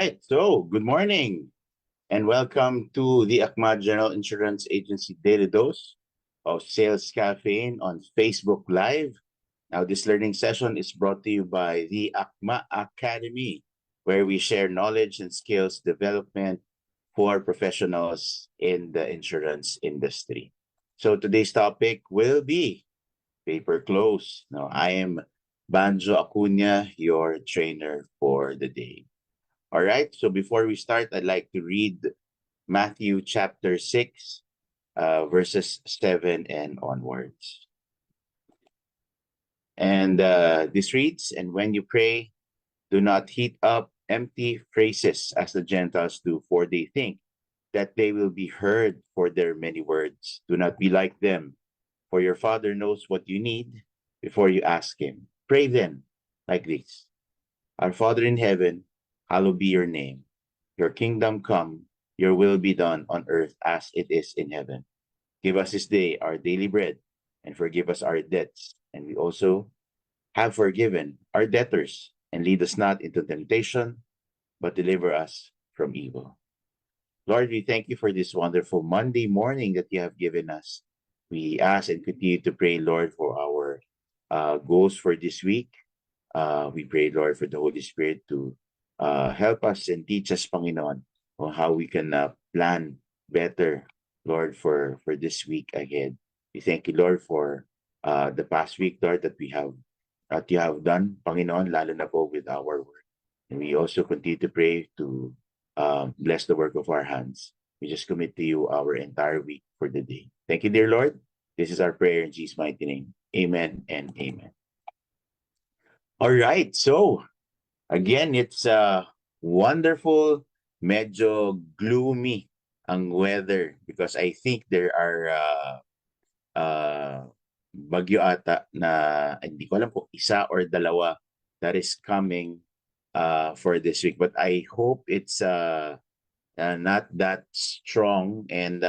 Right, so good morning and welcome to the ACMA General Insurance Agency Daily Dose of Sales Caffeine on Facebook Live. Now, this learning session is brought to you by the ACMA Academy, where we share knowledge and skills development for professionals in the insurance industry. So today's topic will be paper close. Now, I am Banjo Acuna, your trainer for the day. All right, so before we start, I'd like to read Matthew chapter 6, verses 7 and onwards. And this reads, "And when you pray, do not heap up empty phrases as the Gentiles do, for they think that they will be heard for their many words. Do not be like them, for your Father knows what you need before you ask Him. Pray then like this: Our Father in heaven, hallowed be your name. Your kingdom come, your will be done on earth as it is in heaven. Give us this day our daily bread, and forgive us our debts, and we also have forgiven our debtors. And lead us not into temptation, but deliver us from evil." Lord, we thank you for this wonderful Monday morning that you have given us. We ask and continue to pray, Lord, for our goals for this week. We pray, Lord, for the Holy Spirit to help us and teach us, Panginoon, on how we can plan better, Lord, for this week ahead. We thank you, Lord, for the past week, Lord, that you have done, Panginoon, lalo na po with our work. And we also continue to pray to bless the work of our hands. We just commit to you our entire week for the day. Thank you, dear Lord. This is our prayer in Jesus' mighty name. Amen and amen. All right. So, again, it's wonderful, medyo gloomy ang weather because I think there are bagyo ata na hindi ko alam kung isa or dalawa that is coming for this week. But I hope it's not that strong and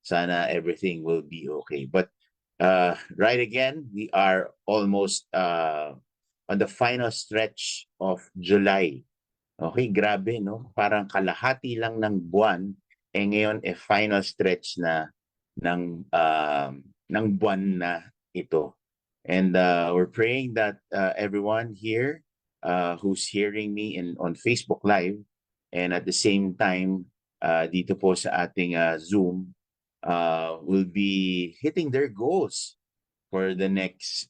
sana everything will be okay. But right again, we are almost on the final stretch of July. Okay, grabe, no? Parang kalahati lang ng buwan, ngayon final stretch na ng buwan na ito. And we're praying that everyone here who's hearing me on Facebook Live and at the same time dito po sa ating Zoom will be hitting their goals for the next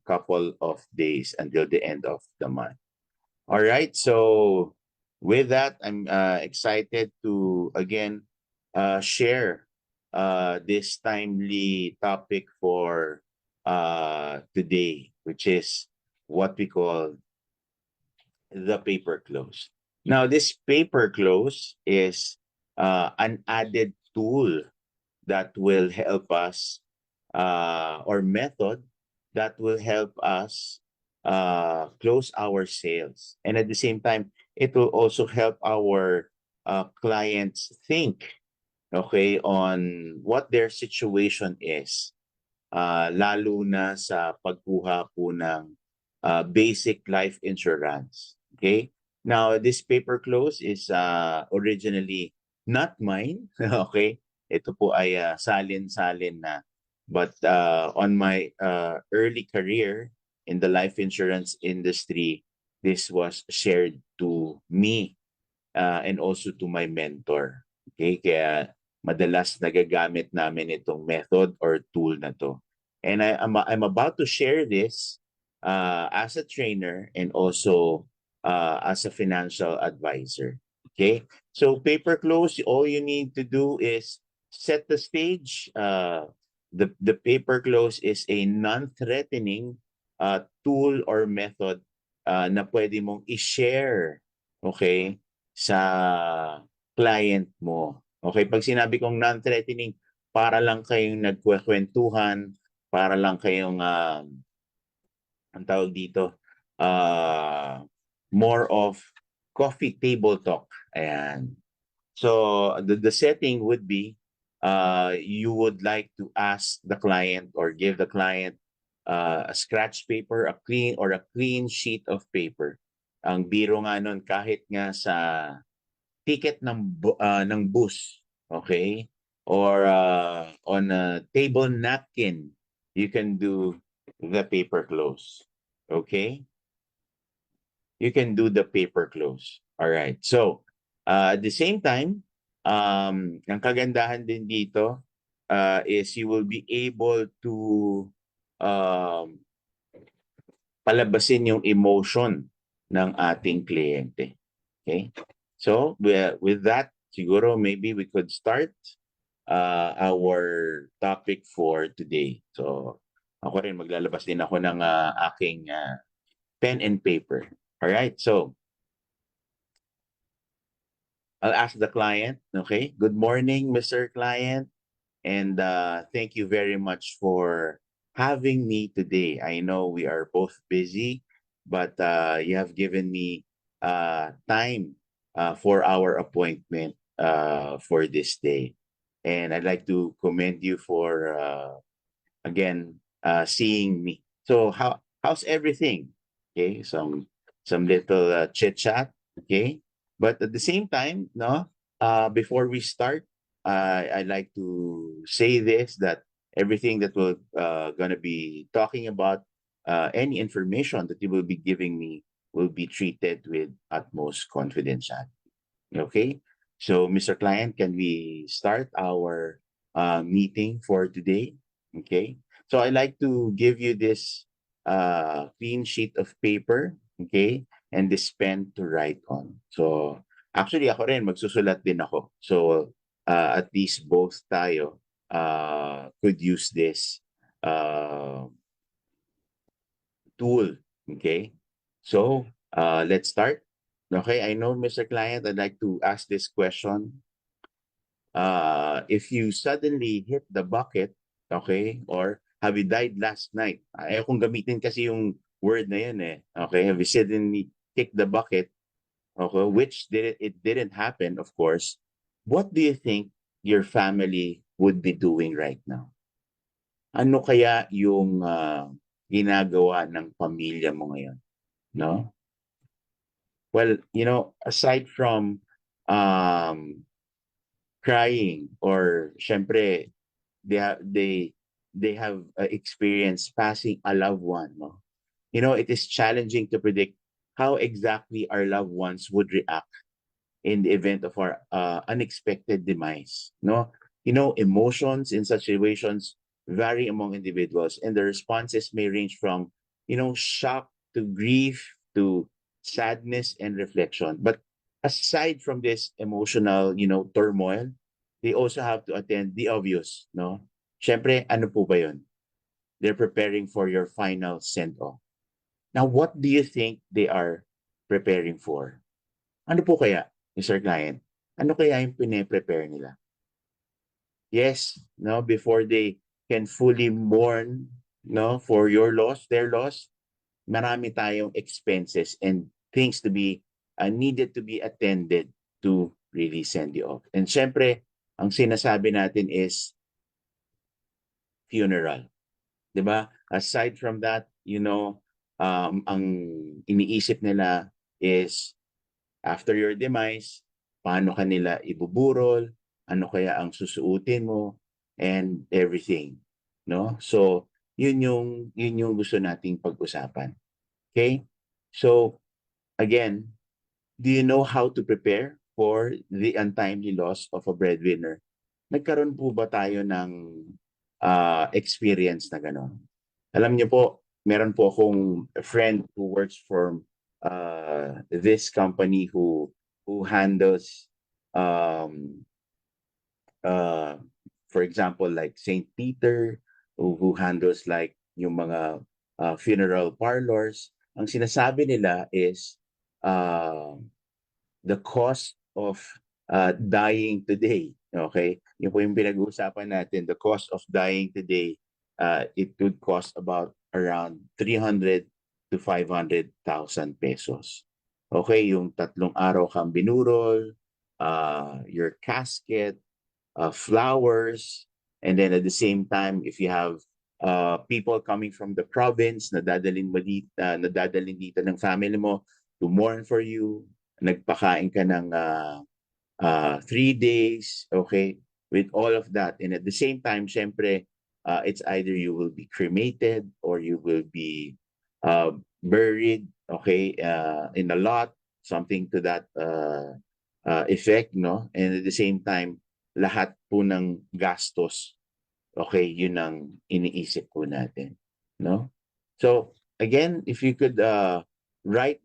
couple of days until the end of the month. All right, so with that, I'm excited to again share this timely topic for today, which is what we call the paper close. Now, this paper close is an added tool that will help us or method that will help us close our sales. And at the same time, it will also help our clients think, okay, on what their situation is. Lalo na sa pagkuha po ng basic life insurance. Okay? Now, this paper close is originally not mine. Okay? Ito po ay salin-salin na. But on my early career in the life insurance industry, this was shared to me and also to my mentor. Okay? Kaya madalas nagagamit namin itong method or tool na to. And I'm about to share this as a trainer and also as a financial advisor. Okay? So paper close, all you need to do is set the stage. The paper close is a non-threatening tool or method na pwede mong i-share, okay, sa client mo. Okay, pag sinabi kong non-threatening, para lang kayong nagkwekwentuhan, para lang kayong ang tawag dito, more of coffee table talk. Ayan. So the setting would be you would like to ask the client or give the client a scratch paper, a clean sheet of paper. Ang biro nga nun, kahit nga sa ticket ng bus, okay? Or on a table napkin, you can do the paper close. Okay? You can do the paper close. All right. So, at the same time, ang kagandahan din dito is you will be able to um, palabasin yung emotion ng ating kliyente. Okay? So, with that, siguro maybe we could start our topic for today. So, ako rin maglalabas din ako ng aking pen and paper. All right? So, I'll ask the client, okay? Good morning, Mr. Client, and thank you very much for having me today. I know we are both busy, but you have given me time for our appointment for this day. And I'd like to commend you for again seeing me. So how's everything? Okay, some little chit chat. Okay, but at the same time, no. Before we start, I'd like to say this that everything that we're gonna be talking about, any information that you will be giving me will be treated with utmost confidentiality. Okay, so Mr. Client, can we start our meeting for today? Okay, so I like to give you this clean sheet of paper, okay, and this pen to write on. So actually ako rin magsusulat din ako. So at least both tayo could use this tool. Okay, so let's start. Okay, I know, Mr. Client, I'd like to ask this question. If you suddenly hit the bucket, okay, or have you died last night? Ayaw kong gamitin kasi yung word na yun eh. Okay, have you suddenly kicked the bucket, okay, which it didn't happen, of course. What do you think your family would be doing right now? Ano kaya yung ginagawa ng pamilya mo ngayon? No? Well, aside from um, crying or syempre they have experienced passing a loved one, no? It is challenging to predict how exactly our loved ones would react in the event of our unexpected demise, no? Emotions in such situations vary among individuals, and the responses may range from shock to grief to sadness and reflection. But aside from this emotional turmoil, they also have to attend the obvious, no? Syempre, ano po ba yun? They're preparing for your final send-off. Now, what do you think they are preparing for? Ano po kaya, Mr. Client? Ano kaya yung pine-prepare nila? Yes, no, before they can fully mourn, no, for your loss, their loss, marami tayong expenses and things to be needed to be attended to really send you off. And syempre, ang sinasabi natin is funeral. 'Di ba? Aside from that, ang iniisip nila is after your demise, paano ka nila ibuburol, ano kaya ang susuotin mo, and everything. No? So, yun yung gusto nating pag-usapan. Okay? So, again, do you know how to prepare for the untimely loss of a breadwinner? Nagkaroon po ba tayo ng experience na gano'n? Alam niyo po, meron po akong friend who works for this company who handles um, uh, for example, like St. Peter, who handles like yung mga funeral parlors. Ang sinasabi nila is the cost of dying today. Okay? Yun po yung pinag-uusapan natin. The cost of dying today, it would cost about around 300 to 500,000 pesos. Okay, yung 3 araw kang binurol, your casket, flowers, and then at the same time, if you have people coming from the province na dadalhin mo dito, ng family mo to mourn for you, nagpakain ka ng 3 days, okay, with all of that. And at the same time, syempre, it's either you will be cremated or you will be buried, okay, in a lot, something to that effect, no? And at the same time, lahat po ng gastos, okay, yun ang iniisip po natin, no? So, again, if you could write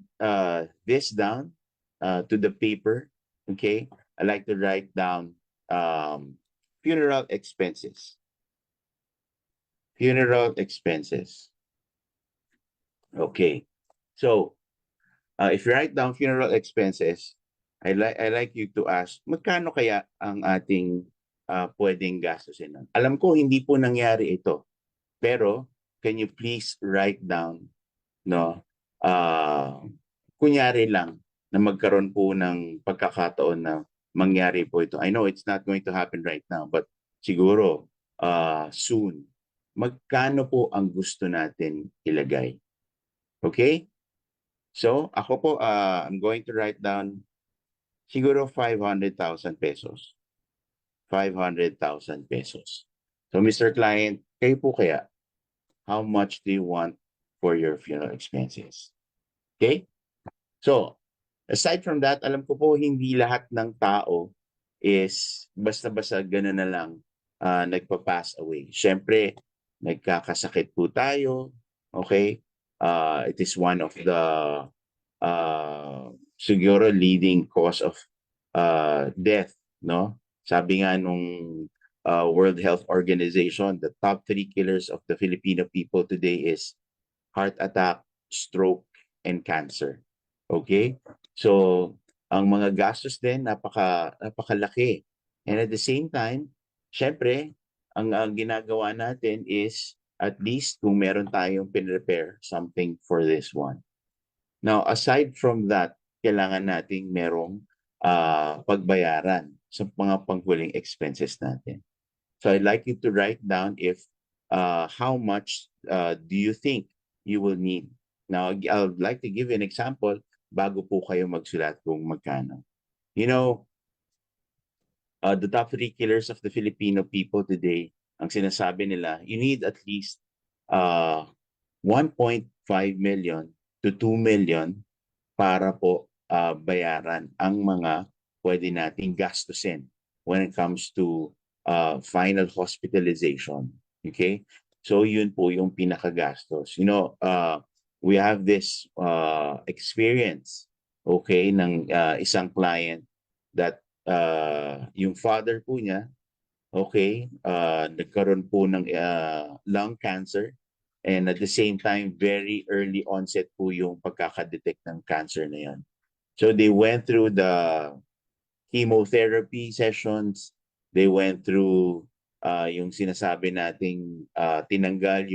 this down to the paper, okay? I like to write down funeral expenses. Funeral expenses. Okay. So, if you write down funeral expenses, I like you to ask, magkano kaya ang ating pwedeng gastusin nun? Alam ko hindi po nangyari ito, pero can you please write down, no? Kunyari lang na magkaroon po ng pagkakataon na mangyari po ito. I know it's not going to happen right now, but siguro soon. Magkano po ang gusto natin ilagay? Okay? So, ako po, I'm going to write down siguro 500,000 pesos. 500,000 pesos. So, Mr. Client, kayo po kaya, how much do you want for your funeral expenses? Okay? So, aside from that, alam ko po hindi lahat ng tao is basta-basta gano'n na lang nagpa-pass away. Siyempre, nagkakasakit po tayo, okay? It is one of the siguro leading cause of death, no? Sabi nga nung World Health Organization, the top 3 killers of the Filipino people today is heart attack, stroke, and cancer. Okay? So, ang mga gastos din napakalaki. And at the same time, syempre, ang ginagawa natin is at least kung meron tayong pinrepair something for this one. Now, aside from that, kailangan nating merong pagbayaran sa mga panghuling expenses natin. So I'd like you to write down if how much do you think you will need. Now, I'd like to give you an example bago po kayo magsulat kung magkano. You know, the top 3 killers of the Filipino people today, ang sinasabi nila, you need at least 1.5 million to 2 million para po bayaran ang mga pwede nating gastusin when it comes to final hospitalization. Okay? So yun po yung pinakagastos. You know, we have this experience, okay, ng isang client that yung father po niya, okay, nagkaroon po ng lung cancer. And at the same time, very early onset po yung pagkakadetect ng cancer na yan. So they went through the chemotherapy sessions. They went through yung sinasabi nating tinanggal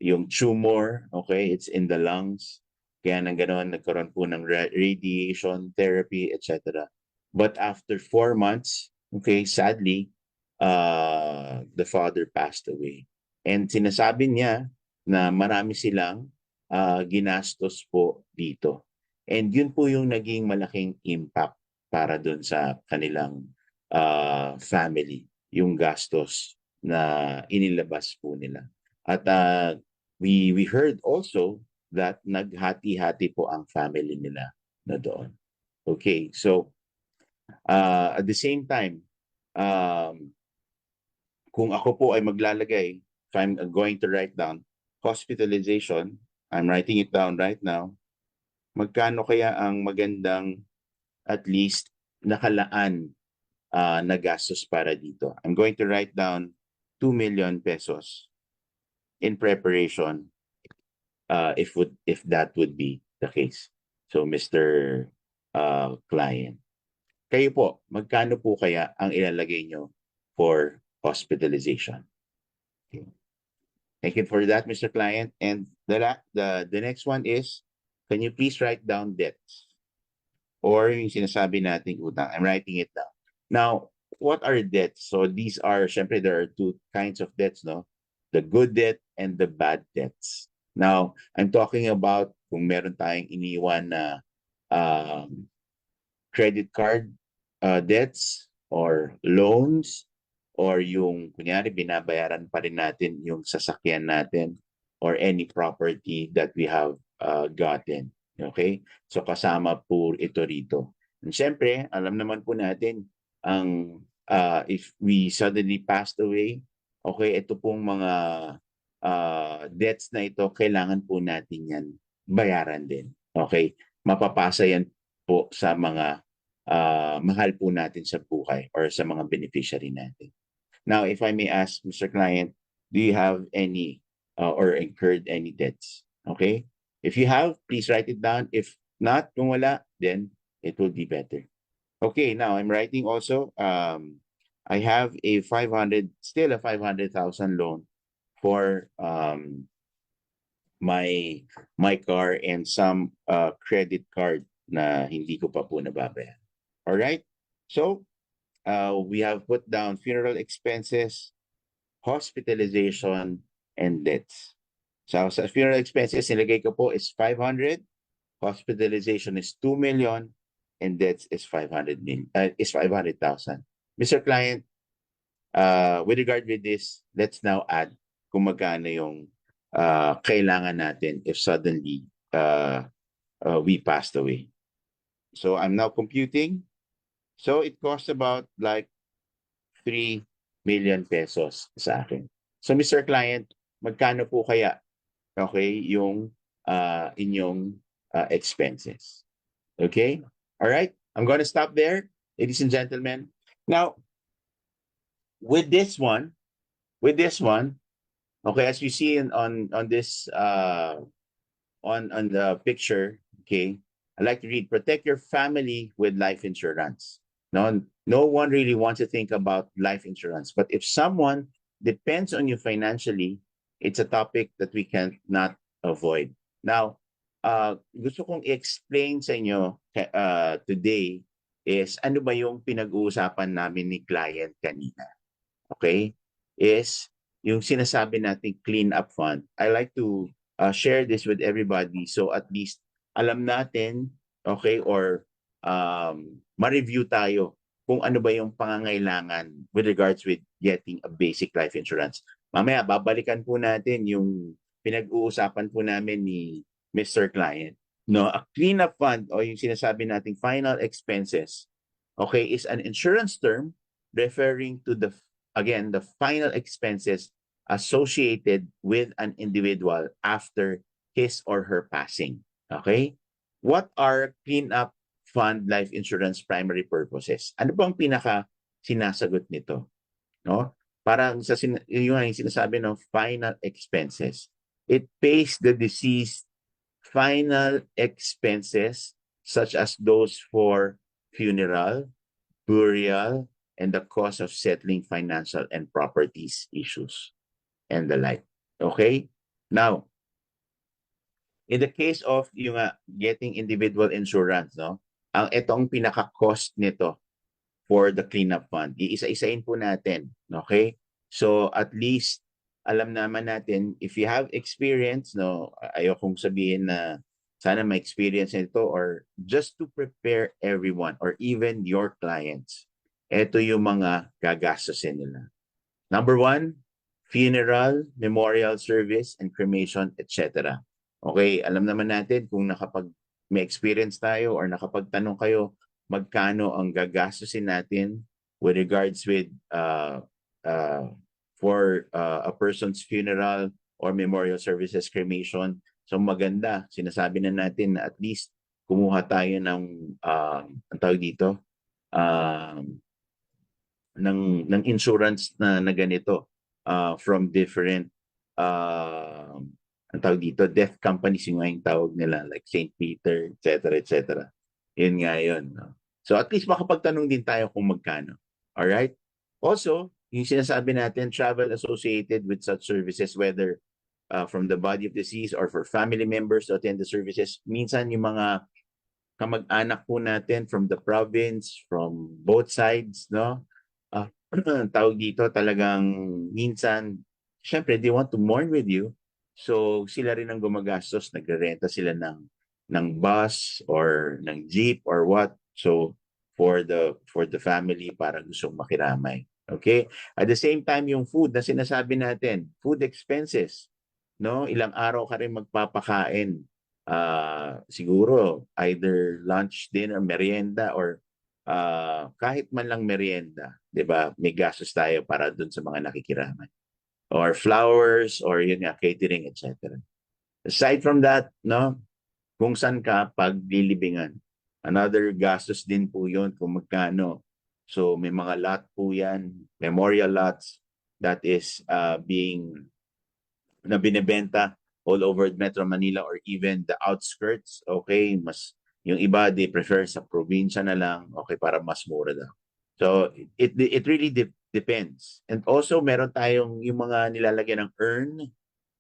yung tumor, okay? It's in the lungs. Kaya nang ganoon, nagkaroon po ng radiation therapy, etc. But after 4 months, okay, sadly, the father passed away. And sinasabi niya na marami silang ginastos po dito. And yun po yung naging malaking impact para dun sa kanilang family, yung gastos na inilabas po nila. At we heard also that naghati-hati po ang family nila na doon. Okay, so at the same time, kung ako po ay maglalagay, if I'm going to write down hospitalization, I'm writing it down right now, magkano kaya ang magandang at least nakalaan na gastos para dito? I'm going to write down 2 million pesos in preparation if that would be the case. So Mr. Client, kayo po, magkano po kaya ang ilalagay nyo for hospitalization? Okay. Thank you for that, Mr. Client. And the next one is, can you please write down debts? Or yung sinasabi nating utang. I'm writing it down. Now, what are debts? So these are, syempre, there are 2 kinds of debts, no? The good debt and the bad debts. Now, I'm talking about kung meron tayong iniwan na um, credit card debts or loans, or yung kunyari binabayaran pa rin natin yung sasakyan natin or any property that we have gotten. Okay? So kasama po ito rito. And syempre, alam naman po natin ang if we suddenly passed away, okay, ito pong mga debts na ito, kailangan po natin yan bayaran din. Okay? Mapapasa yan po sa mga mahal po natin sa buhay or sa mga beneficiary natin. Now, if I may ask, Mr. Client, do you have any or incurred any debts? Okay? If you have, please write it down. If not, kung wala, then it will be better. Okay, now I'm writing also, I have a 500, still a 500,000 loan for my car and some credit card na hindi ko pa po nababayaran. All right? So, we have put down funeral expenses, hospitalization, and debts. So sa funeral expenses, nilagay ko po is 500, hospitalization is 2 million, and debts is 500,000. Mr. Client, with regard with this, let's now add kung magkano yung kailangan natin if suddenly we passed away. So I'm now computing. So it costs about like 3 million pesos sa akin. So Mr. Client, magkano po kaya okay yung inyong expenses? Okay? All right? I'm going to stop there, ladies and gentlemen. Now, with this one, okay, as you see on this on the picture, okay, I like to read, protect your family with life insurance. No one really wants to think about life insurance, but if someone depends on you financially, it's a topic that we cannot avoid. Now, gusto kong i-explain sa inyo today is ano ba yung pinag-uusapan namin ni client kanina. Okay? Is yung sinasabi nating clean up fund. I like to share this with everybody so at least alam natin, okay, or ma-review tayo kung ano ba yung pangangailangan with regards with getting a basic life insurance. Mamaya, babalikan po natin yung pinag-uusapan po namin ni Mr. Client. No, a cleanup fund o yung sinasabi nating final expenses, okay, is an insurance term referring to again, the final expenses associated with an individual after his or her passing. Okay? What are cleanup fund life insurance primary purposes? Ano bang pinaka sinasagot nito? No? Parang yung sinasabi ng final expenses. It pays the deceased final expenses such as those for funeral, burial, and the cost of settling financial and properties issues and the like. Okay? Now, in the case of yung getting individual insurance, no? Itong pinaka-cost nito for the cleanup fund. Iisa-isain po natin. Okay? So, at least alam naman natin, if you have experience, no, ayokong sabihin na sana may experience nito or just to prepare everyone or even your clients, ito yung mga gagastusin nila. Number one, funeral, memorial service, and cremation, etc. Okay, alam naman natin kung may experience tayo or nakapagtanong kayo, magkano ang gagastusin natin with regards with for a person's funeral or memorial services, cremation. So maganda, sinasabi na natin na at least kumuha tayo ng ang tawag dito, ng insurance na ganito from different ang tawag dito, death companies yung tawag nila like St. Peter, etc. Yun nga yun. No? So at least makapagtanong din tayo kung magkano. Alright? Also, yung sinasabi natin, travel associated with such services, whether from the body of deceased or for family members to attend the services, minsan yung mga kamag-anak po natin from the province, from both sides, no? Tawag dito talagang minsan, syempre, they want to mourn with you. So, sila rin ang gumagastos, nagre-renta sila ng ng bus or ng jeep or what. So for the family para gustong makiramay. Okay? At the same time, yung food na sinasabi natin, food expenses, no? Ilang araw ka rin magpapakain. Siguro either lunch, dinner, merienda or kahit man lang merienda, 'di ba? May gastos tayo para dun sa mga nakikiramay. Or flowers or yun nga catering, etc. Aside from that, no, kung saan ka paglilibingan. Another gastos din po yun kung magkano. So may mga lot po yan, memorial lots that is being na binebenta all over Metro Manila or even the outskirts. Okay, mas yung iba they prefer sa probinsya na lang, okay, para mas mura daw. So it really depends. And also meron tayong yung mga nilalagyan ng urn,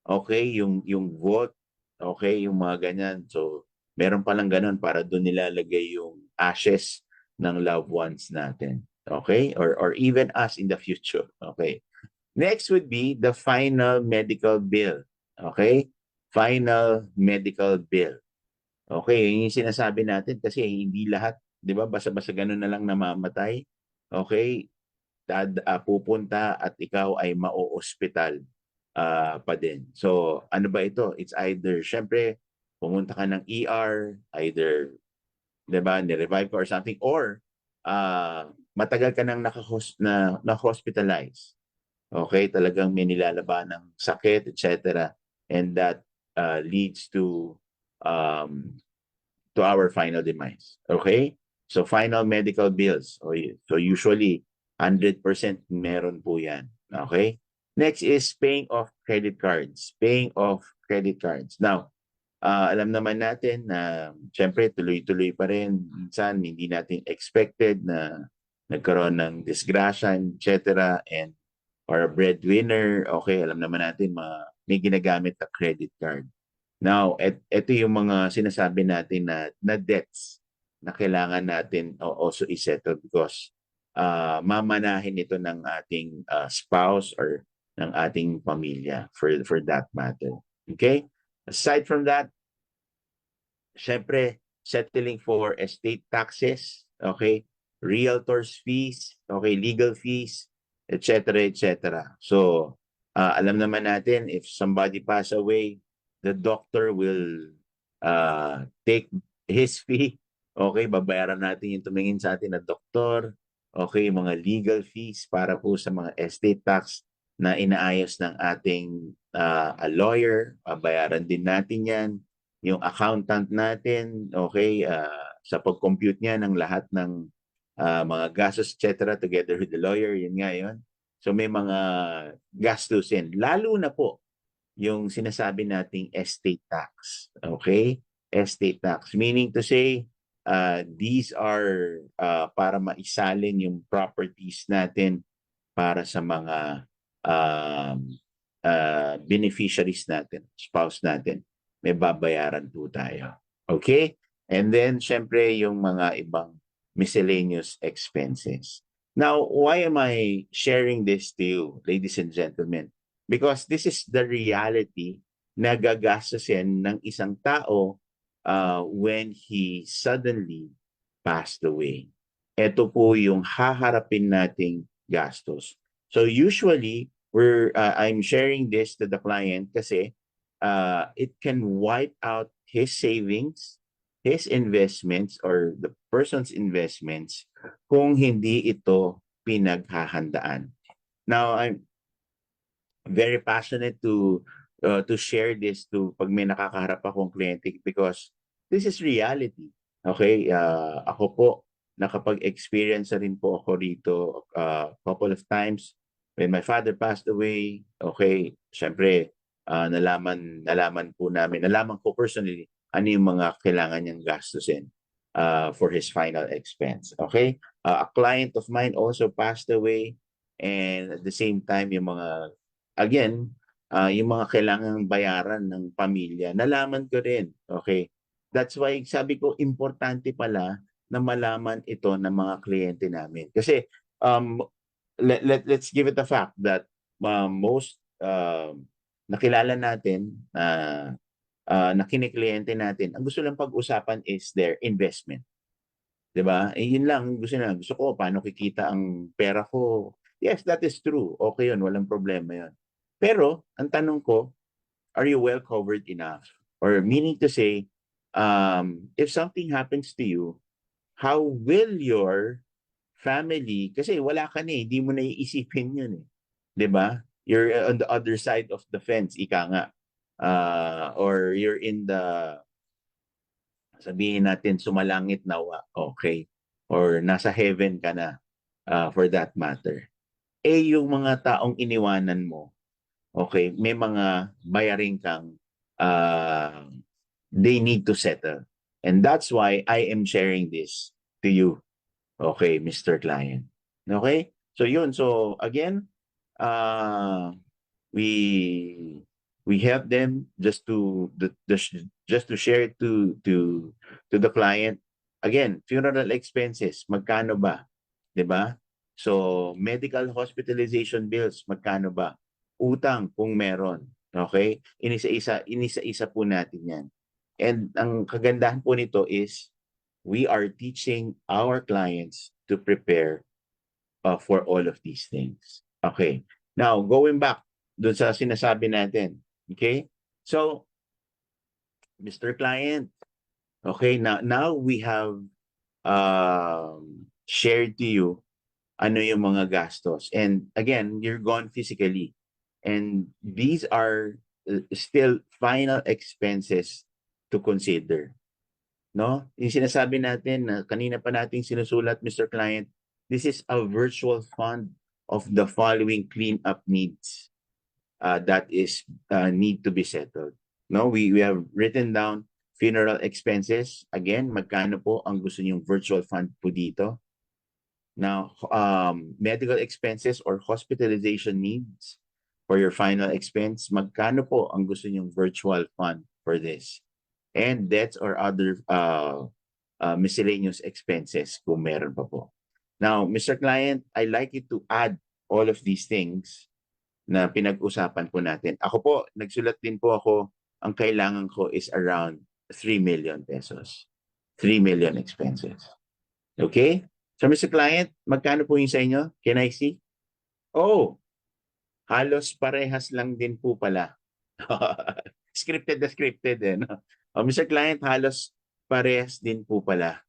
okay, yung vault, okay, yung mga ganyan. So meron palang ganun para doon nilalagay yung ashes ng loved ones natin. Okay? Or even us in the future. Okay? Next would be the final medical bill. Okay? Final medical bill. Okay, yun yung sinasabi natin kasi hindi lahat, 'di ba, basta-basta ganun na lang namamatay. Okay? Pupunta at ikaw ay mau-ospital pa din. So, ano ba ito? It's either, syempre, pumunta ka ng ER, either, 'di ba, ni-revive ka or something, or matagal ka nang na-hospitalize. Okay, talagang may nilalaban ng sakit, etc. And that leads um, to our final demise. Okay? So final medical bills. So usually 100% meron po yan. Okay? Next is paying off credit cards. Paying off credit cards. Now, alam naman natin na syempre tuloy-tuloy pa rin. Minsan hindi natin expected na nagkaroon ng disgrasya, etc. And or a breadwinner, okay, alam naman natin may ginagamit na credit card. Now, ito yung mga sinasabi natin na debts na kailangan natin also isettle because mamanahin ito ng ating spouse or ng ating pamilya for that matter. Okay? Aside from that, syempre, settling for estate taxes, okay? Realtors fees, okay, legal fees, etc., etc. So, alam naman natin if somebody pass away, the doctor will take his fee. Okay, babayaran natin yung tumingin sa atin na doktor. Okay, mga legal fees para po sa mga estate tax na inaayos ng ating lawyer. Babayaran din natin yan. Yung accountant natin, okay, sa pag-compute niya ng lahat ng mga gastos, etc. together with the lawyer, yun nga yun. So may mga gastusin. Lalo na po yung sinasabi nating estate tax. Okay? Estate tax. Meaning to say, these are para maisalin yung properties natin para sa mga beneficiaries natin, spouse natin. May babayaran po tayo. Okay? And then, syempre, yung mga ibang miscellaneous expenses. Now, why am I sharing this to you, ladies and gentlemen? Because this is the reality na gagastusin ng isang tao when he suddenly passed away. Ito po yung haharapin nating gastos. So usually, I'm sharing this to the client kasi it can wipe out his savings, his investments, or the person's investments kung hindi ito pinaghahandaan. Now, I'm very passionate to share this to pag may nakakaharap akong kliyente because this is reality. Okay? Ako po, nakapag-experience na rin po ako rito couple of times when my father passed away. Okay, syempre, nalaman po namin, nalaman ko personally ano yung mga kailangan niyang gastusin for his final expense. Okay? A client of mine also passed away and at the same time, yung mga again, yung mga kailangang bayaran ng pamilya, nalaman ko rin. Okay? That's why sabi ko, importante pala na malaman ito ng mga kliyente namin. Kasi let's give it a fact that most nakilala natin na kinikliyente natin, ang gusto lang pag-usapan is their investment. 'Di ba? Eh, yun lang gusto nila. Gusto ko paano kikita ang pera ko. Yes, that is true. Okay yun, walang problema yun. Pero, ang tanong ko, are you well covered enough? Or meaning to say, if something happens to you, how will your family, kasi wala ka na eh, hindi mo na iisipin yun eh. 'Di ba? You're on the other side of the fence, ika nga. Or you're in the, sabihin natin, sumalangit nawa, okay. Or nasa heaven ka na, for that matter. Eh, yung mga taong iniwanan mo, okay, may mga bayaring kang uh, they need to settle. And that's why I am sharing this to you, okay, Mr. Client. Okay? So yun, so again, uh, we we help them just to just to share it to the client. Again, funeral expenses, magkano ba? 'Di ba? So, medical hospitalization bills, magkano ba? Utang kung meron. Okay? Inisa-isa po natin 'yan. And ang kagandahan po nito is we are teaching our clients to prepare for all of these things. Okay. Now, going back dun sa sinasabi natin. Okay? So, Mr. Client, okay, now we have shared to you ano yung mga gastos. And again, you're gone physically. And these are still final expenses to consider. No? Yung sinasabi natin na kanina pa nating sinusulat, Mr. Client, this is a virtual fund of the following cleanup needs that is need to be settled. No, we have written down funeral expenses. Again, magkano po ang gusto niyong virtual fund po dito? Now, medical expenses or hospitalization needs for your final expense, magkano po ang gusto niyong virtual fund for this? And debts or other miscellaneous expenses kung meron pa po. Now, Mr. Client, I like you to add all of these things na pinag-usapan po natin. Ako po, nagsulat din po ako, ang kailangan ko is around 3 million pesos. 3 million expenses. Okay? So, Mr. Client, magkano po yung sa inyo? Can I see? Oh, halos parehas lang din po pala. Scripted na scripted eh. No? Oh, Mr. Client, halos parehas din po pala.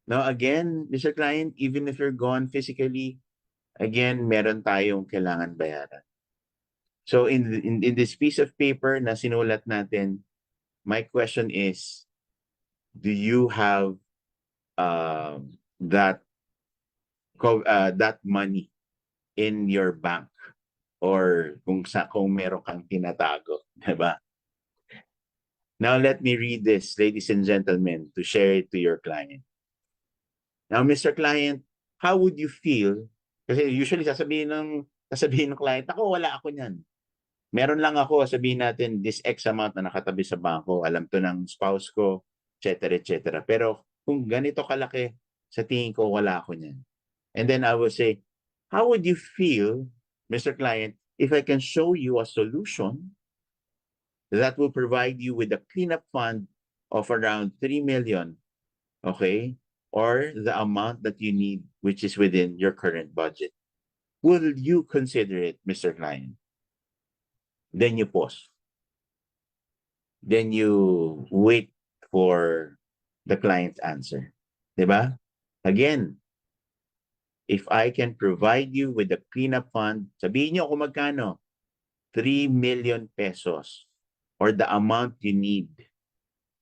Now, again, Mr. Client, even if you're gone physically, again, meron tayong kailangan bayaran. So in this piece of paper na sinulat natin, my question is, do you have that money in your bank or kung meron kang tinatago, 'di ba? Now let me read this, ladies and gentlemen, to share it to your client. Now, Mr. Client, how would you feel? Kasi usually sasabihin ng client, ako wala ako niyan. Meron lang ako, sabihin natin, this X amount na nakatabi sa bangko, alam to ng spouse ko, etc., etc. Pero kung ganito kalaki, sa tingin ko, wala ako niyan. And then I will say, how would you feel, Mr. Client, if I can show you a solution that will provide you with a cleanup fund of around 3 million, okay? Or the amount that you need, which is within your current budget. Will you consider it, Mr. Client? Then you pause. Then you wait for the client's answer. Diba? Again, if I can provide you with a cleanup fund, sabihin nyo kung magkano, 3 million pesos or the amount you need.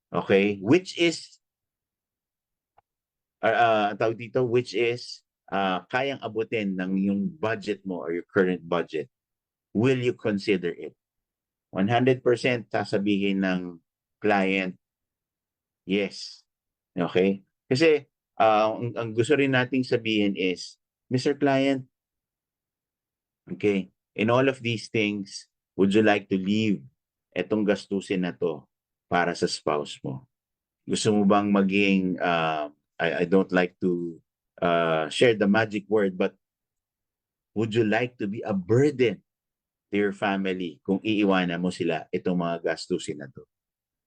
Okay? Which is, tawag dito, which is kayang abutin ng yung budget mo or your current budget. Will you consider it? 100% sasabihin ng client, yes. Okay? Kasi ang gusto rin nating sabihin is, Mr. Client, okay, in all of these things, would you like to leave etong gastusin na to para sa spouse mo? Gusto mo bang maging, I don't like to share the magic word, but would you like to be a burden to your family kung iiwanan mo sila itong mga gastusin na to?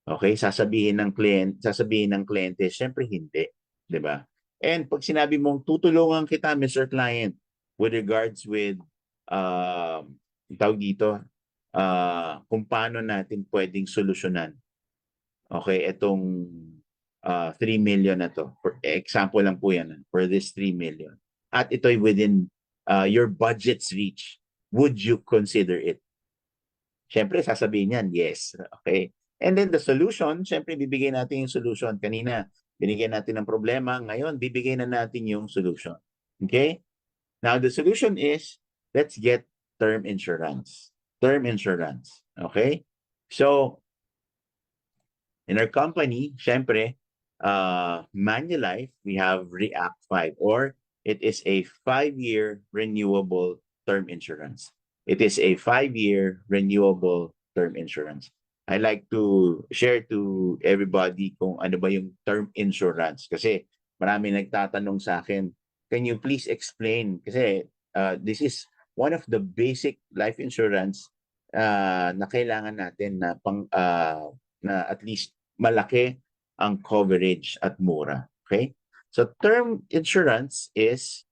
Okay, sasabihin ng kliyente, syempre hindi, 'di ba? And pag sinabi mong tutulungan kita, Mr. Client, with regards with tawag dito, kung paano natin pwedeng solusyonan, okay, itong 3 million na to. For example lang po yan, for this 3 million. At ito'y within your budget's reach. Would you consider it? Siyempre, sasabihin niyan, yes. Okay. And then the solution, siyempre, bibigyan natin yung solution. Kanina, binigyan natin ng problema. Ngayon, bibigyan na natin yung solution. Okay? Now, the solution is, let's get term insurance. Term insurance. Okay? So, in our company, syempre, Manulife, we have React 5, or it is a 5-year renewable term insurance. It is a 5-year renewable term insurance. I like to share to everybody kung ano ba yung term insurance. Kasi marami nagtatanong sa akin, can you please explain? Kasi this is one of the basic life insurance na kailangan natin na na at least malaki ang coverage at mura. Okay? So term insurance is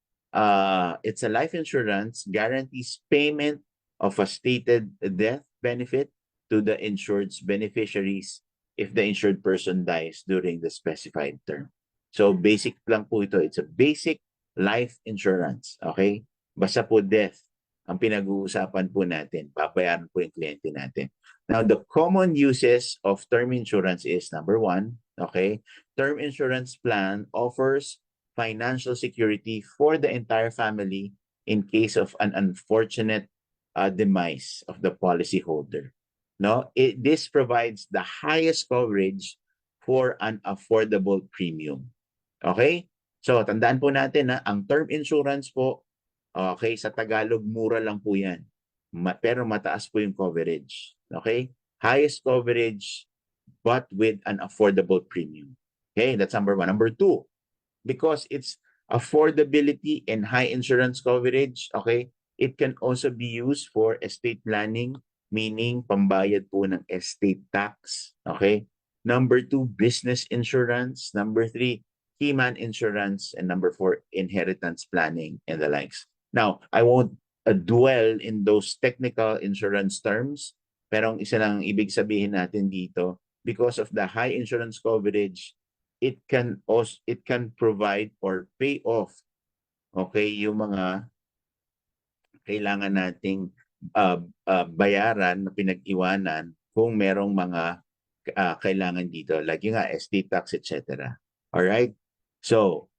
it's a life insurance guarantees payment of a stated death benefit to the insured's beneficiaries if the insured person dies during the specified term. So basic lang po ito. It's a basic life insurance. Okay? Basta po death ang pinag-uusapan po natin. Papayaran po yung kliyente natin. Now, the common uses of term insurance is number one, okay, term insurance plan offers financial security for the entire family in case of an unfortunate demise of the policyholder. No, this provides the highest coverage for an affordable premium. Okay? So, tandaan po natin na ang term insurance po, okay, sa Tagalog, mura lang po yan. Pero mataas po yung coverage. Okay? Highest coverage, but with an affordable premium. Okay, that's number one. Number two, because it's affordability and high insurance coverage, okay, it can also be used for estate planning, meaning pambayad po ng estate tax. Okay? Number two, business insurance. Number three, keyman insurance. And number four, inheritance planning and the likes. Now, I won't dwell in those technical insurance terms, pero ang isa lang ibig sabihin natin dito, because of the high insurance coverage, it can provide or pay off, okay, yung mga kailangan nating bayaran na pinag-iwanan kung merong mga kailangan dito, like yung estate tax, etc. Alright? So,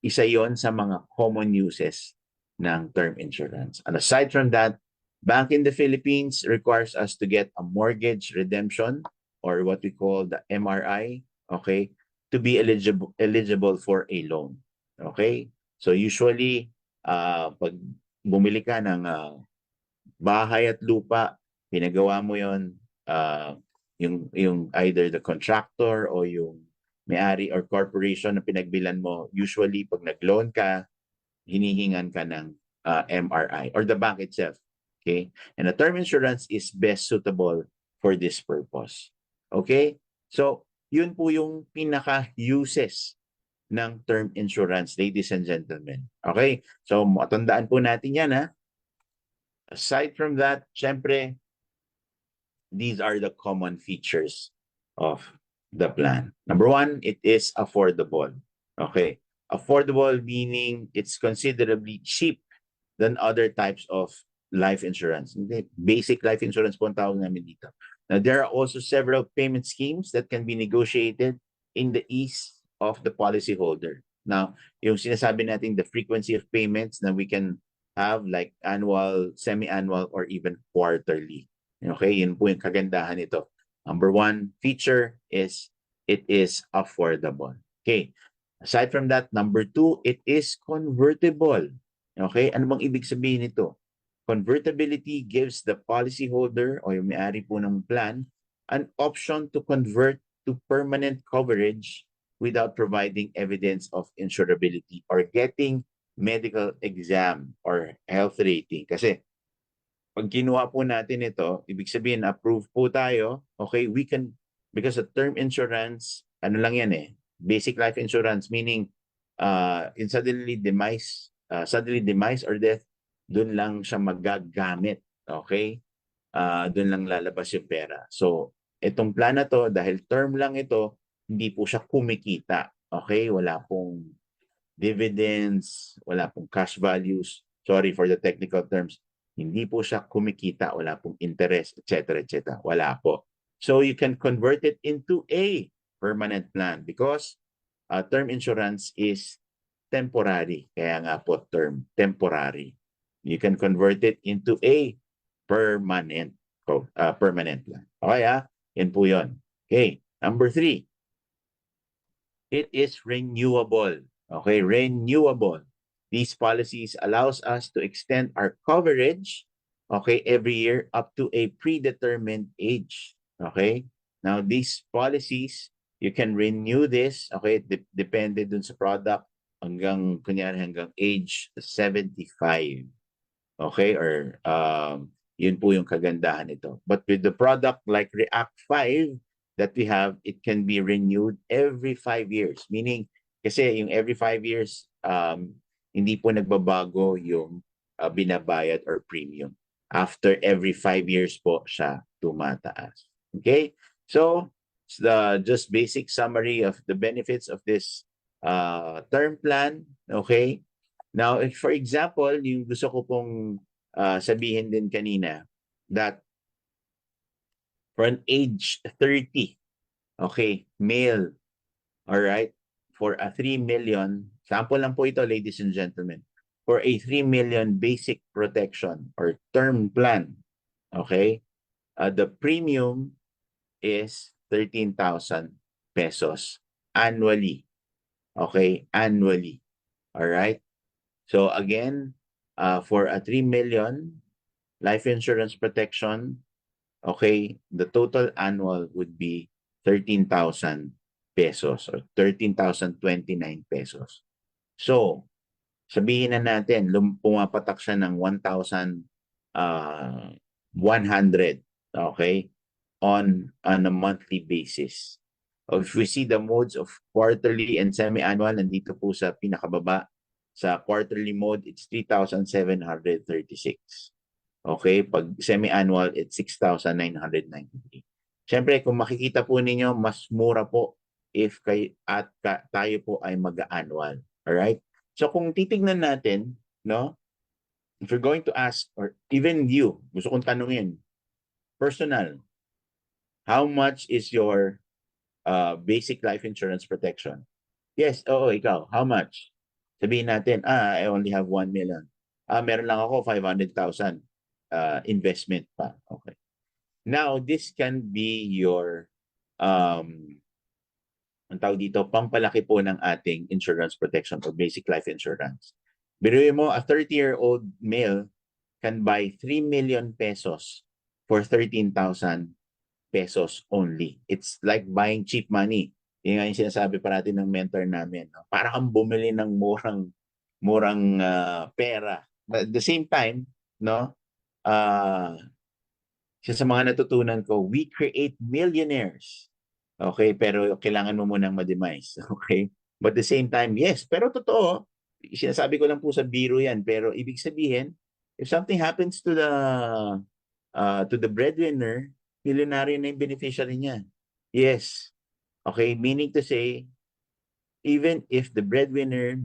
isa yon sa mga common uses ng term insurance. And aside from that, Bank in the Philippines requires us to get a mortgage redemption, or what we call the MRI, okay, to be eligible for a loan. Okay? So usually, pag bumili ka ng bahay at lupa, pinagawa mo yon, yung either the contractor o yung may-ari or corporation na pinagbilan mo, usually pag nag-loan ka, hinihingan ka ng MRI or the bank itself. Okay? And the term insurance is best suitable for this purpose. Okay? So, yun po yung pinaka-uses ng term insurance, ladies and gentlemen. Okay? So, matandaan po natin yan, ha? Aside from that, syempre, these are the common features of the plan. Number one, it is affordable. Okay? Affordable meaning it's considerably cheap than other types of life insurance. Basic life insurance po ang tawag namin dito. Now, there are also several payment schemes that can be negotiated in the ease of the policyholder. Now, yung sinasabi natin, the frequency of payments na we can have like annual, semi-annual, or even quarterly. Okay, yun po yung kagandahan nito. Number one feature is it is affordable. Okay, aside from that, number two, it is convertible. Okay, ano bang ibig sabihin nito? Convertibility gives the policyholder o yung may-ari po ng plan an option to convert to permanent coverage without providing evidence of insurability or getting medical exam or health rating. Kasi pag kinuha po natin ito, ibig sabihin approve po tayo, okay, we can Because a term insurance, ano lang yan eh, basic life insurance, meaning in suddenly demise or death, dun lang siya magagamit. Okay? Dun lang lalabas yung pera. So, itong plan na to, dahil term lang ito, hindi po siya kumikita. Okay? Wala pong dividends, wala pong cash values. Sorry for the technical terms. Hindi po siya kumikita, wala pong interest, etc. etc. Wala po. So you can convert it into a permanent plan because term insurance is temporary. Kaya nga po term, temporary. You can convert it into a permanent permanent plan. Okay Yan po yun. Okay. Number 3, it is renewable. Okay, renewable. These policies allows us to extend our coverage, okay, every year up to a predetermined age. Okay? Now, these policies, you can renew this, okay, depende dun sa product hanggang age 75. Okay? Or yun po yung kagandahan nito. But with the product like React 5, that we have, it can be renewed every 5 years. Meaning, kasi yung every 5 years, hindi po nagbabago yung binabayad or premium. After every 5 years po siya tumataas. Okay? So, the just basic summary of the benefits of this term plan. Okay? Now, if for example, yung gusto ko pong sabihin din kanina, that for an age 30, okay, male, all right, for a 3 million, sample lang po ito, ladies and gentlemen, for a 3 million basic protection or term plan, okay, the premium is 13,000 pesos annually. Okay, annually. All right. So again, for a 3 million life insurance protection, okay, the total annual would be 13,000 pesos or 13,029 pesos. So, sabihin na natin, pumapatak siya ng 1,100, okay, on a monthly basis. If we see the modes of quarterly and semi-annual, nandito po sa pinakababa. Sa quarterly mode, it's 3,736. Okay, pag semi-annual, it's 6,993. Siyempre, kung makikita po ninyo, mas mura po if tayo po ay mag-annual. Alright? So kung titignan natin, no, if you're going to ask, or even you, gusto kong tanungin, personal, how much is your basic life insurance protection? Yes, oo, ikaw, how much? Sabihin natin, I only have 1 million. Meron lang ako 500,000 investment pa. Okay. Now, this can be your ang tawag dito, pampalaki po ng ating insurance protection or basic life insurance. Biruin mo, a 30-year-old male can buy 3 million pesos for 13,000 pesos only. It's like buying cheap money. Yung nga yung sinasabi pa natin ng mentor namin. No? Para kang bumili ng murang pera. But at the same time, no, isa sa mga natutunan ko, we create millionaires. Okay, pero kailangan mo munang ma-demise. Okay? But at the same time, yes, pero totoo, sinasabi ko lang po sa biro yan, pero ibig sabihin, if something happens to the breadwinner, milyonaryo na yung beneficiary niya. Yes. Okay, meaning to say, even if the breadwinner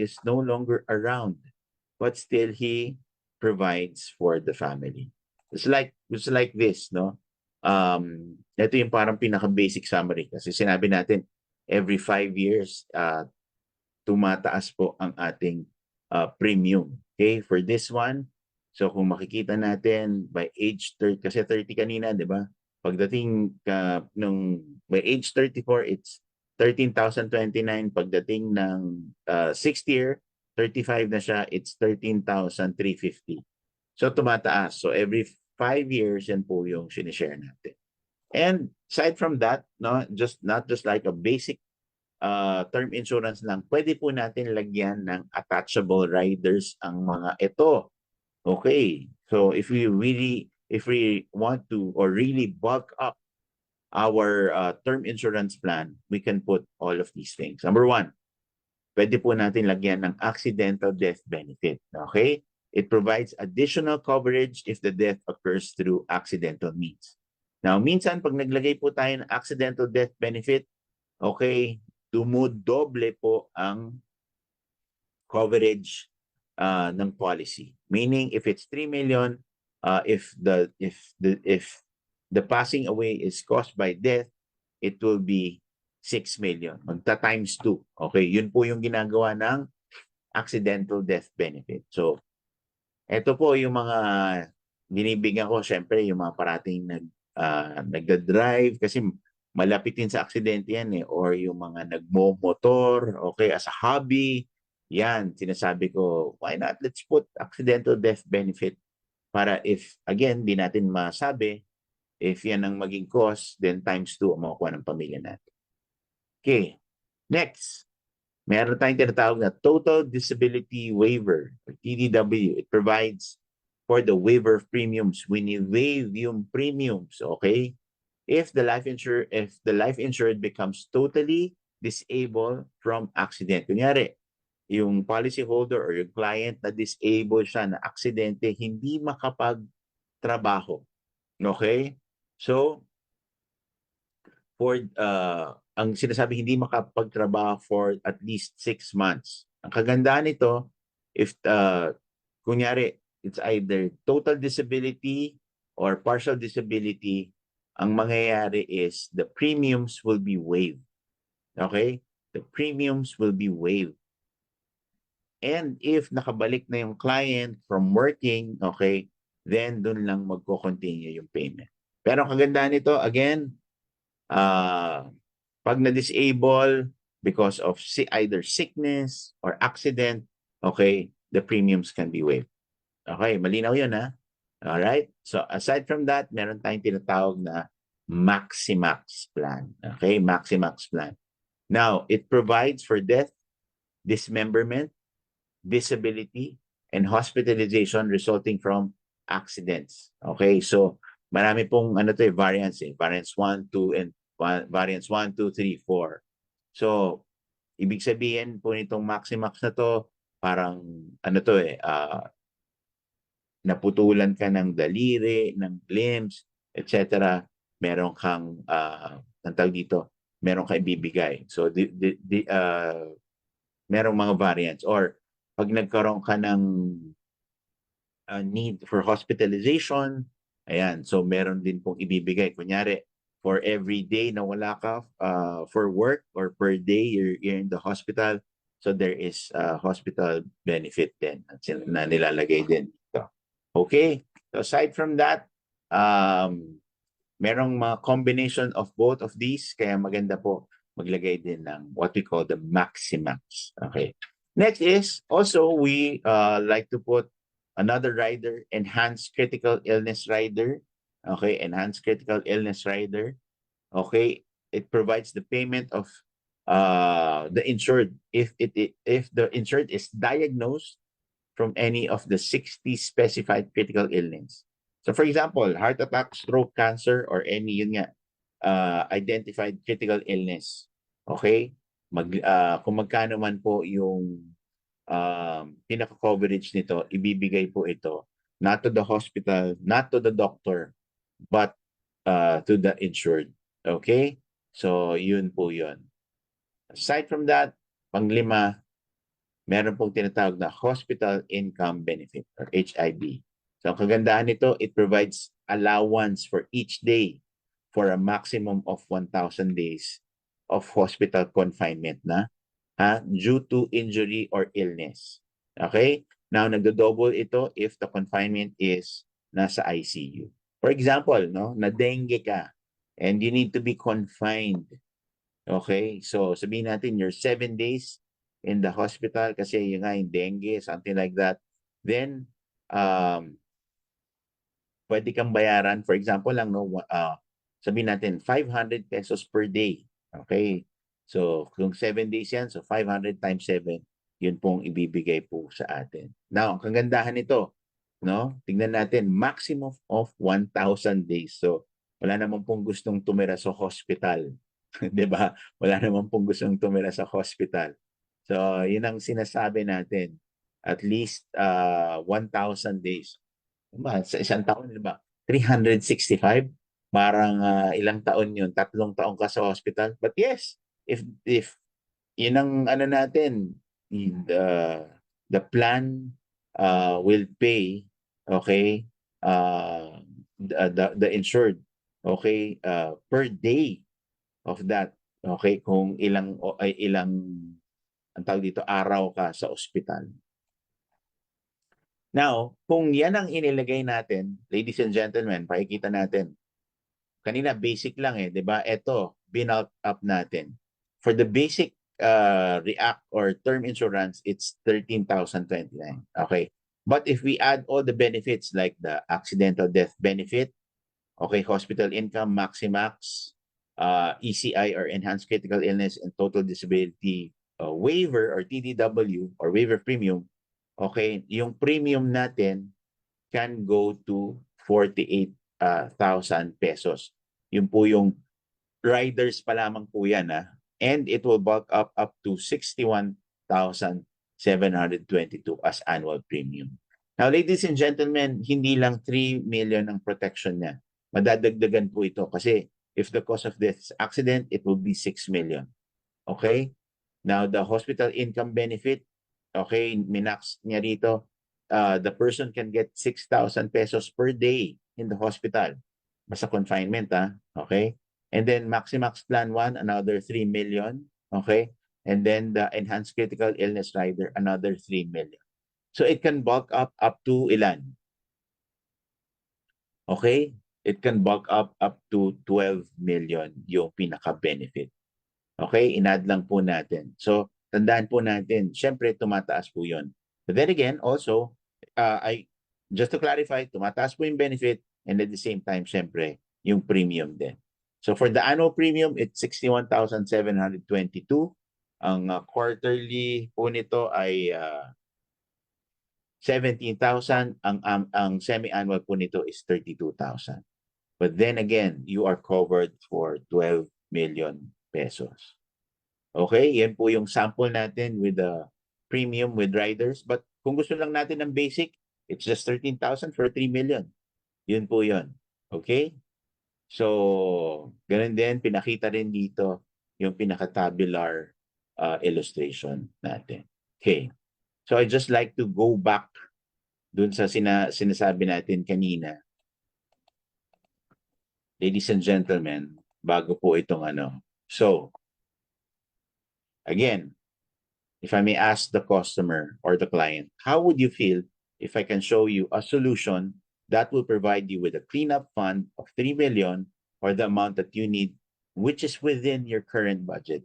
is no longer around, but still he provides for the family. It's like this, no? Ito yung parang pinaka-basic summary kasi sinabi natin every 5 years tumataas po ang ating premium. Okay, for this one, so kung makikita natin by age 30, kasi 30 kanina, di ba? Pagdating nung by age 34, it's 13,029. Pagdating ng 6th year, 35 na siya, it's 13,350. So tumataas. So every 5 years, yan po yung sinishare natin. And aside from that, no, not just like a basic term insurance lang, pwede po natin lagyan ng attachable riders ang mga ito. Okay. So if we want to or really bulk up our term insurance plan, we can put all of these things. Number one, pwede po natin lagyan ng accidental death benefit. Okay? It provides additional coverage if the death occurs through accidental means. Now, minsan pag naglagay po tayo ng accidental death benefit, okay, dumudoble po ang coverage ng policy. Meaning, if it's 3 million, if the passing away is caused by death, it will be 6 million. Magta times 2. Okay, yun po yung ginagawa ng accidental death benefit. So, ito po yung mga binibigyan ko, syempre yung mga parating nagda-drive kasi malapit din sa aksidente yan eh, or yung mga nagmo-motor, okay, as a hobby, yan, sinasabi ko, why not? Let's put accidental death benefit para if, again, di natin masabi, if yan ang maging cause, then times 2 ang makukuha ng pamilya natin. Okay, next. Meron tayong tinatawag na Total Disability Waiver, or TDW. It provides for the waiver of premiums. Wini-waive yung premiums, okay? If the life insured becomes totally disabled from accident. Kunyari, yung policyholder or yung client na disabled siya na aksidente, hindi makapagtrabaho. Okay? So, for ang sinasabi hindi makapagtrabaho for at least 6 months. Ang kagandahan nito, if kunyari it's either total disability or partial disability, ang mangyayari is the premiums will be waived. Okay? The premiums will be waived. And if nakabalik na yung client from working, okay, then dun lang magko-continue yung payment. Pero ang kagandahan nito, again, pag na-disable because of either sickness or accident, okay, the premiums can be waived. Okay, malinaw yun ha? Alright? So aside from that, meron tayong tinatawag na Maximax plan. Okay, Maximax plan. Now, it provides for death, dismemberment, disability, and hospitalization resulting from accidents. Okay, so marami pong variants eh. Variants 1, 2, and variants 1, 2, 3, 4. So, ibig sabihin po nitong Maximax na to, parang naputulan ka ng daliri, ng limbs, etc. Meron kang, ang tawag dito, meron kang ibibigay. So, merong mga variants. Or, pag nagkaroon ka ng need for hospitalization, ayan, so meron din pong ibibigay. Kunyari, for every day na wala ka for work or per day you're in the hospital, so there is hospital benefit din na nilalagay din dito. Okay, so aside from that, merong mga combination of both of these, kaya maganda po maglagay din ng what we call the Maximax. Okay. Next is, also we like to put another rider, enhanced critical illness rider. Okay, enhanced critical illness rider. Okay, it provides the payment of the insured if the insured is diagnosed from any of the 60 specified critical illness. So for example, heart attack, stroke, cancer, or any yun nga, identified critical illness. Okay? Kung magkano man po yung pinaka-coverage nito, ibibigay po ito not to the hospital, not to the doctor, but to the insured. Okay? So, yun po yun. Aside from that, panglima, meron pong tinatawag na Hospital Income Benefit or HIB. So, ang kagandahan nito, it provides allowance for each day for a maximum of 1,000 days of hospital confinement na due to injury or illness. Okay? Now, nagdo-double ito if the confinement is nasa ICU. For example, no, na-dengue ka and you need to be confined. Okay? So, sabihin natin, you're 7 days in the hospital kasi yung nga yung dengue, something like that. Then, pwede kang bayaran, for example lang, no, sabihin natin, 500 pesos per day. Okay? So, kung 7 days yan, so 500 times 7, yun pong ibibigay po sa atin. Now, ang kagandahan nito, no? Tingnan natin, maximum of 1,000 days. So, Wala naman pong gustong tumira sa hospital. 'Di ba? Wala naman pong gustong tumira sa hospital. So, yun ang sinasabi natin. At least 1,000 days. Diba? Sa isang taon, di ba? 365? Parang ilang taon yun? 3 taon ka sa hospital? But yes, if yun ang ano natin, the, the plan will pay, okay, the insured, okay, per day of that, okay, kung ilang, ay ilang, ang tawag dito, araw ka sa ospital. Now, kung yan ang inilagay natin, ladies and gentlemen, pakikita natin. Kanina basic lang eh, 'di ba? Ito, binulk up natin. For the basic React or term insurance, it's 13,029. Okay. But if we add all the benefits like the accidental death benefit, okay, hospital income, Maximax, ECI or enhanced critical illness and total disability waiver or TDW or waiver premium, okay, yung premium natin can go to 48,000 pesos. Yun po yung riders pa lamang po yan. And it will bulk up to 61,722 as annual premium. Now, ladies and gentlemen, hindi lang 3 million ang protection niya. Madadagdagan po ito kasi if the cause of death is accident, it will be 6 million. Okay? Now, the hospital income benefit, okay, minax niya rito, the person can get 6,000 pesos per day in the hospital. Basta confinement, okay? And then Maximax Plan 1, another 3 million, okay? And then the Enhanced Critical Illness Rider, another 3 million. So it can bulk up to ilan? Okay? It can bulk up to 12 million yung pinaka-benefit. Okay? Inad lang po natin. So, tandaan po natin, syempre tumataas po yun. But then again, also, just to clarify, tumataas po yung benefit and at the same time, syempre, yung premium din. So, for the annual premium, it's 61,722. Ang quarterly po nito ay 17,000. Ang semi-annual po nito is 32,000. But then again, you are covered for 12 million pesos. Okay, yan po yung sample natin with the premium with riders. But kung gusto lang natin ng basic, it's just 13,000 for 3 million. Yun po yun. Okay? So, ganun din, pinakita rin dito yung pinaka-tabular illustration natin. Okay. So, I just like to go back dun sa sinasabi natin kanina. Ladies and gentlemen, bago po itong ano. So, again, if I may ask the customer or the client, how would you feel if I can show you a solution that will provide you with a cleanup fund of 3 million or the amount that you need, which is within your current budget?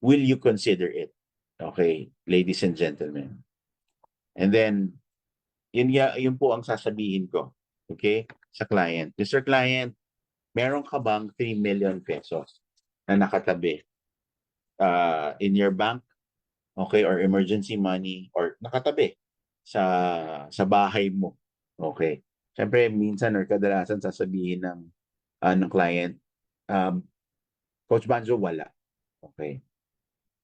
Will you consider it? Okay, ladies and gentlemen. And then, yun po ang sasabihin ko, okay, sa client. Mr. Client, meron ka bang 3 million pesos na nakatabi in your bank, okay, or emergency money, or nakatabi sa bahay mo? Okay. Siyempre, minsan or kadalasan sasabihin ng client, Coach Banjo, wala. Okay.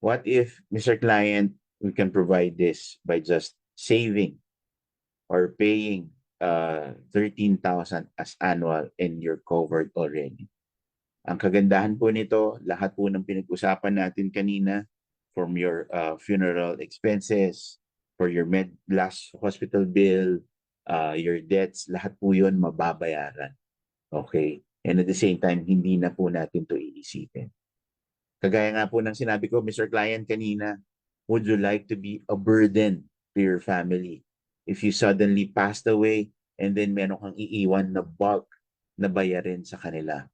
What if, Mr. Client, we can provide this by just saving or paying 13,000 as annual and you're covered already. Ang kagandahan po nito, lahat po ng pinag-usapan natin kanina, from your funeral expenses, for your last hospital bill, your debts, lahat po yun mababayaran. Okay? And at the same time, hindi na po natin to iisipin. Kagaya nga po ng sinabi ko, Mr. Client, kanina, would you like to be a burden to your family? If you suddenly passed away and then meron kang iiwan na bulk na bayarin sa kanila,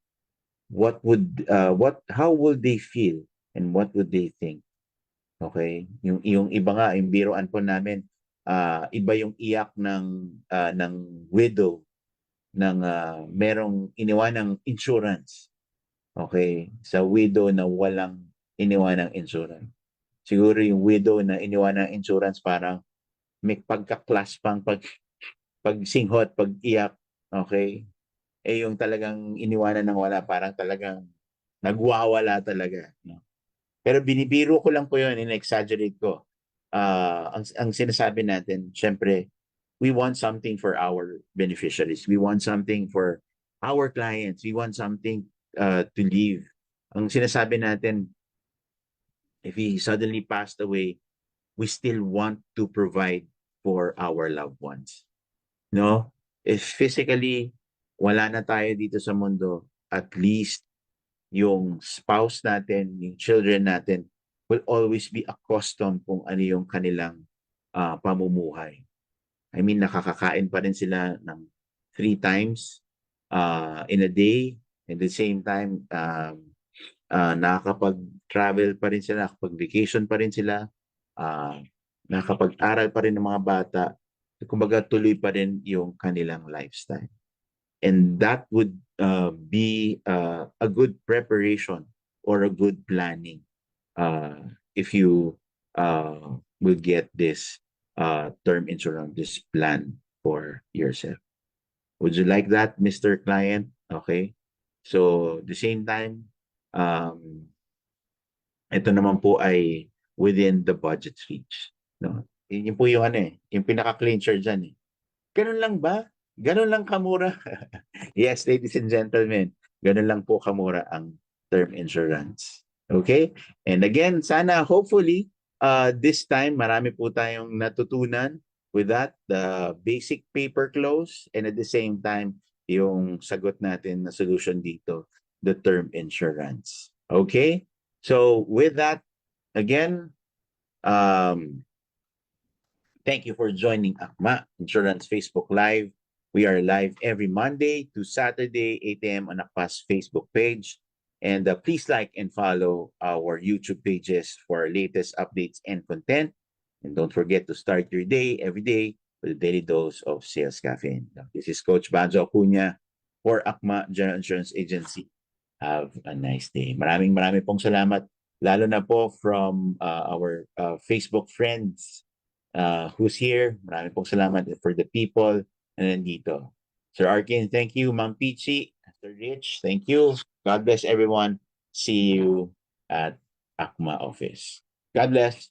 how would they feel and what would they think? Okay? Yung iba nga, yung biroan po namin, iba yung iyak ng widow ng merong iniwan ng insurance. Okay? Sa widow na walang iniwan ng insurance. Siguro yung widow na iniwan ng insurance parang may pagka-class pang pagsinghot, pag-iyak. Okay? eh yung talagang iniwanan ng wala, parang talagang nagwawala talaga. No? Pero binibiro ko lang po yun, in-exaggerate ko. Ang sinasabi natin, syempre, we want something for our beneficiaries. We want something for our clients. We want something to leave. Ang sinasabi natin, if he suddenly passed away, we still want to provide for our loved ones. No? If physically wala na tayo dito sa mundo, at least yung spouse natin, yung children natin will always be accustomed kung ano yung kanilang pamumuhay. I mean, nakakakain pa rin sila ng 3 times in a day. At the same time, nakakapag-travel pa rin sila, nakakapag-vacation pa rin sila, uh, nakakapag-aral pa rin ng mga bata. Kumbaga, tuloy pa rin yung kanilang lifestyle. And that would be a good preparation or a good planning if you will get this term insurance, this plan for yourself. Would you like that, Mr. Client? Okay. So, the same time, ito naman po ay within the budget range. No? Yun po yung ano eh, yung pinaka-clincher dyan eh. Ganun lang ba? Ganun lang kamura? Yes, ladies and gentlemen, ganun lang po kamura ang term insurance. Okay? And again, sana hopefully this time marami po tayong natutunan with that, the basic paper close, and at the same time, yung sagot natin na solution dito, the term insurance. Okay? So with that, again, thank you for joining Akma Insurance Facebook Live. We are live every Monday to Saturday, 8 a.m. on Akma's Facebook page. And please like and follow our YouTube pages for our latest updates and content. And don't forget to start your day every day with a daily dose of sales caffeine. This is Coach Banjo Acuña for Akma General Insurance Agency. Have a nice day. Maraming pong salamat, lalo na po from our Facebook friends who's here. Maraming pong salamat for the people na nandito. Sir Arkin, thank you. Ma'am Pichi, Sir Rich, thank you. God bless everyone. See you at Akma office. God bless.